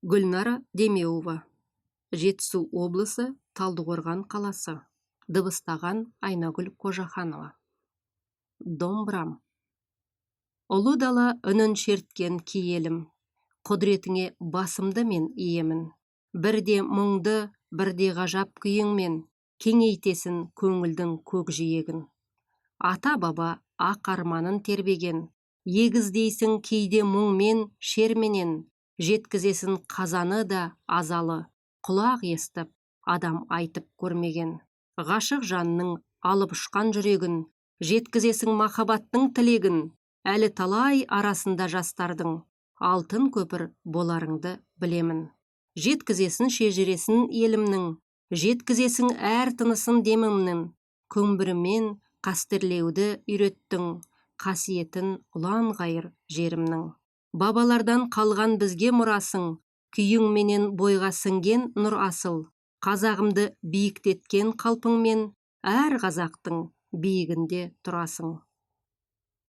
Гүлнара Демеуова. Жетісу облысы, Талдықорған қаласы. Дыбыстаған Айнагүл Қожаханова. Домбырам. Ұлы дала үнін шерткен киелім. Құдіретіңе басымды мен иемін. Бірде мұңды, бірде ғажап күйіңмен кеңейтесін көңілдің көкжиегін. Ата-баба ақ арманын тербеген, егіздейсің кейде мұңмен, шерменен, жеткізесін қазаны да азалы, құлақ естіп, адам айтып көрмеген. Ғашық жанның алып ұшқан жүрегін, жеткізесің махаббаттың тілегін, әлі талай арасында жастардың, алтын көпір боларыңды білемін. Жеткізесің шежіресін елімнің, жеткізесің әр тынысын демімнің, көмбірімен қастерлеуді үйреттің, қасиетін ұлан ғайыр жерімнің. Бабалардан қалған бізге мұрасың, күйіңменен бойға сіңген нұр асыл, қазағымды биіктеткен қалпыңмен, әр қазақтың биігінде тұрасың.